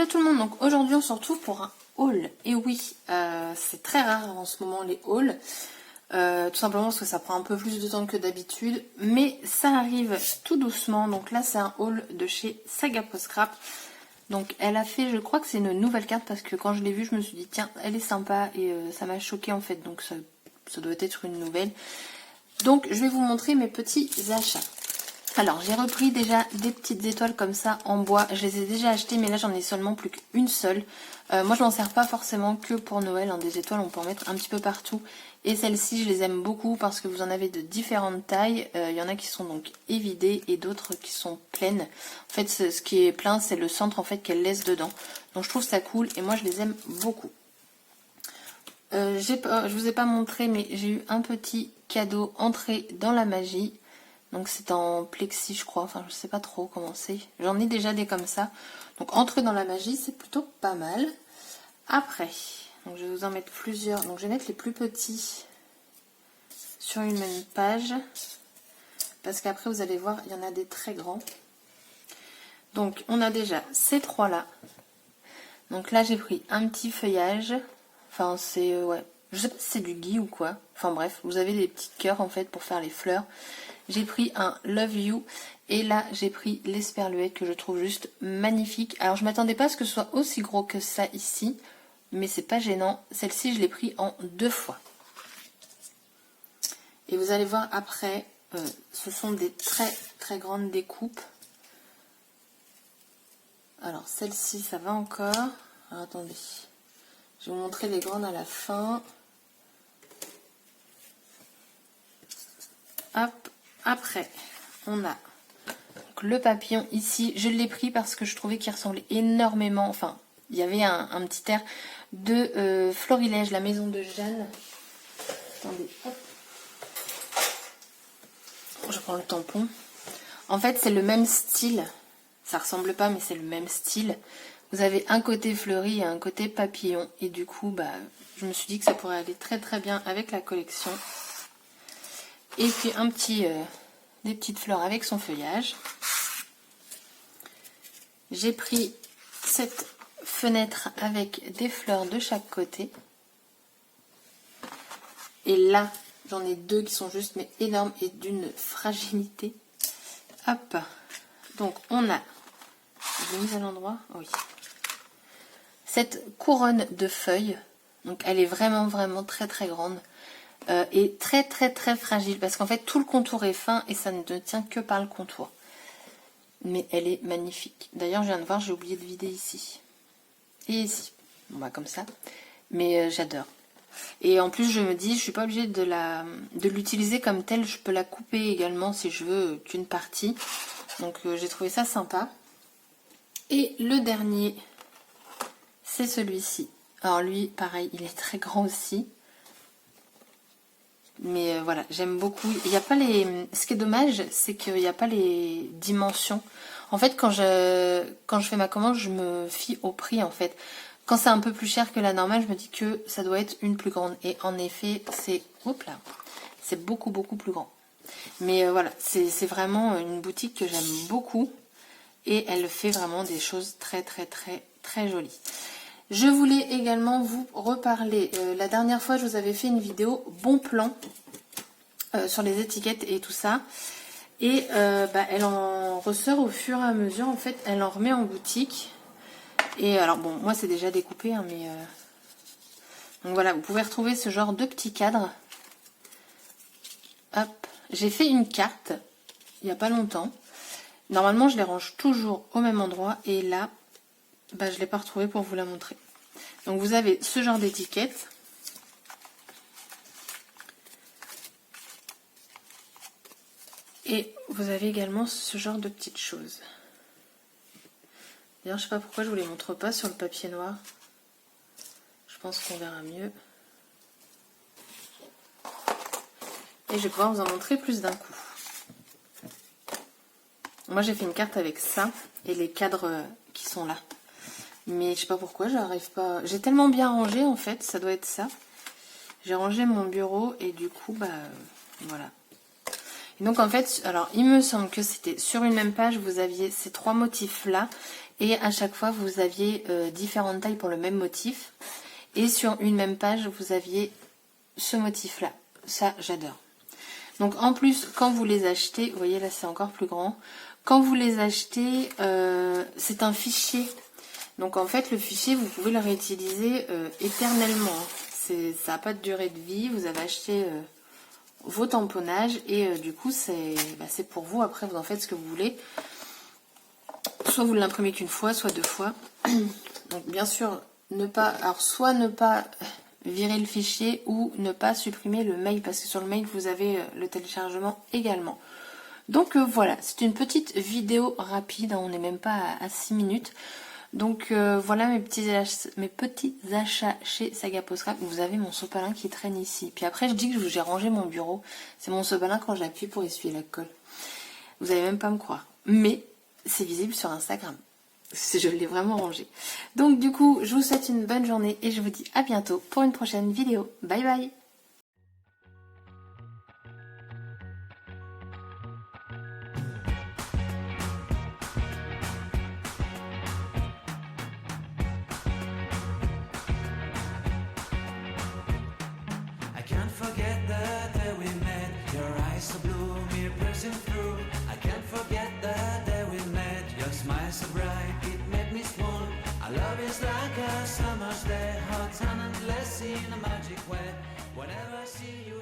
Hello tout le monde, donc aujourd'hui on se retrouve pour un haul. Et oui, c'est très rare en ce moment les hauls, tout simplement parce que ça prend un peu plus de temps que d'habitude, mais ça arrive tout doucement. Donc là c'est un haul de chez Saga Pro Scrap. Donc elle a fait, je crois que c'est une nouvelle carte parce que quand je l'ai vue je me suis dit tiens elle est sympa et ça m'a choqué en fait, donc ça doit être une nouvelle. Donc je vais vous montrer mes petits achats. Alors j'ai repris déjà des petites étoiles comme ça en bois, je les ai déjà achetées mais là j'en ai seulement plus qu'une seule. Moi je m'en sers pas forcément que pour Noël, hein. Des étoiles on peut en mettre un petit peu partout. Et celles-ci je les aime beaucoup parce que vous en avez de différentes tailles. Il y en a qui sont donc évidées et d'autres qui sont pleines. En fait ce qui est plein c'est le centre en fait qu'elle laisse dedans. Donc je trouve ça cool et moi je les aime beaucoup. Je vous ai pas montré mais j'ai eu un petit cadeau entrée dans la magie. Donc c'est en plexi je crois, enfin je sais pas trop comment c'est. J'en ai déjà des comme ça. Donc entrer dans la magie c'est plutôt pas mal. Après, donc je vais vous en mettre plusieurs. Donc je vais mettre les plus petits sur une même page. Parce qu'après vous allez voir, il y en a des très grands. Donc on a déjà ces trois là. Donc là j'ai pris un petit feuillage. Enfin c'est, ouais, je sais pas si c'est du gui ou quoi. Enfin bref, vous avez des petits cœurs en fait pour faire les fleurs. J'ai pris un Love You et là j'ai pris l'esperluette que je trouve juste magnifique. Alors je m'attendais pas à ce que ce soit aussi gros que ça ici, mais c'est pas gênant. Celle-ci je l'ai pris en 2 fois. Et vous allez voir après, ce sont des très très grandes découpes. Alors celle-ci ça va encore. Alors, attendez, je vais vous montrer les grandes à la fin. Hop, après on a donc le papillon ici, je l'ai pris parce que je trouvais qu'il ressemblait énormément, enfin il y avait un petit air de Florilège, la maison de Jeanne. Attendez, hop. Je prends le tampon. En fait c'est le même style, ça ressemble pas mais c'est le même style. Vous avez un côté fleuri et un côté papillon et du coup bah je me suis dit que ça pourrait aller très très bien avec la collection. Et puis un petit des petites fleurs avec son feuillage. J'ai pris cette fenêtre avec des fleurs de chaque côté. Et là, j'en ai deux qui sont juste mais énormes et d'une fragilité. Hop. Donc on a, je l'ai mise à l'endroit, oui. Cette couronne de feuilles. Donc elle est vraiment vraiment très très grande. Et très très très fragile parce qu'en fait tout le contour est fin et ça ne tient que par le contour. Mais elle est magnifique. D'ailleurs je viens de voir, j'ai oublié de vider ici. Et ici. Bon bah comme ça. Mais j'adore. Et en plus je me dis, je suis pas obligée de l'utiliser comme telle. Je peux la couper également si je veux qu'une partie. Donc j'ai trouvé ça sympa. Et le dernier, c'est celui-ci. Alors lui, pareil, il est très grand aussi. Mais voilà, j'aime beaucoup. Il n'y a pas les. Ce qui est dommage, c'est qu'il n'y a pas les dimensions. En fait, quand je fais ma commande, je me fie au prix en fait. Quand c'est un peu plus cher que la normale, je me dis que ça doit être une plus grande. Et en effet, c'est. Hop là, c'est beaucoup beaucoup plus grand. Mais voilà, c'est vraiment une boutique que j'aime beaucoup. Et elle fait vraiment des choses très très très très jolies. Je voulais également vous reparler. La dernière fois, je vous avais fait une vidéo bon plan sur les étiquettes et tout ça. Et elle en ressort au fur et à mesure. En fait, elle en remet en boutique. Et alors, bon, moi, c'est déjà découpé, hein, mais... Donc voilà, vous pouvez retrouver ce genre de petits cadres. Hop. J'ai fait une carte il n'y a pas longtemps. Normalement, je les range toujours au même endroit. Et là... je ne l'ai pas retrouvé pour vous la montrer. Donc vous avez ce genre d'étiquette. Et vous avez également ce genre de petites choses. D'ailleurs, je ne sais pas pourquoi je ne vous les montre pas sur le papier noir. Je pense qu'on verra mieux. Et je vais pouvoir vous en montrer plus d'un coup. Moi, j'ai fait une carte avec ça et les cadres qui sont là. Mais je sais pas pourquoi, j'arrive pas. J'ai tellement bien rangé en fait, ça doit être ça. J'ai rangé mon bureau et du coup, voilà. Et donc en fait, alors il me semble que c'était sur une même page, vous aviez ces trois motifs là. Et à chaque fois, vous aviez différentes tailles pour le même motif. Et sur une même page, vous aviez ce motif-là. Ça, j'adore. Donc en plus, quand vous les achetez, vous voyez là, c'est encore plus grand. Quand vous les achetez, c'est un fichier. Donc en fait, le fichier, vous pouvez le réutiliser éternellement. Ça n'a pas de durée de vie. Vous avez acheté vos tamponnages et du coup, c'est pour vous. Après, vous en faites ce que vous voulez. Soit vous l'imprimez qu'une fois, soit 2 fois. Donc bien sûr, soit ne pas virer le fichier ou ne pas supprimer le mail, parce que sur le mail, vous avez le téléchargement également. Donc voilà, c'est une petite vidéo rapide, on n'est même pas à 6 minutes. Donc voilà mes petits achats chez Saga Post Scrap. Vous avez mon sopalin qui traîne ici. Puis après, je dis que j'ai rangé mon bureau. C'est mon sopalin quand j'appuie pour essuyer la colle. Vous n'allez même pas me croire. Mais c'est visible sur Instagram. Je l'ai vraiment rangé. Donc du coup, je vous souhaite une bonne journée et je vous dis à bientôt pour une prochaine vidéo. Bye bye! I can't forget the day we met. Your eyes so blue, me piercing through. I can't forget the day we met. Your smile so bright, it made me swoon. Our love is like a summer's day, hot and endless in a magic way. Whenever I see you.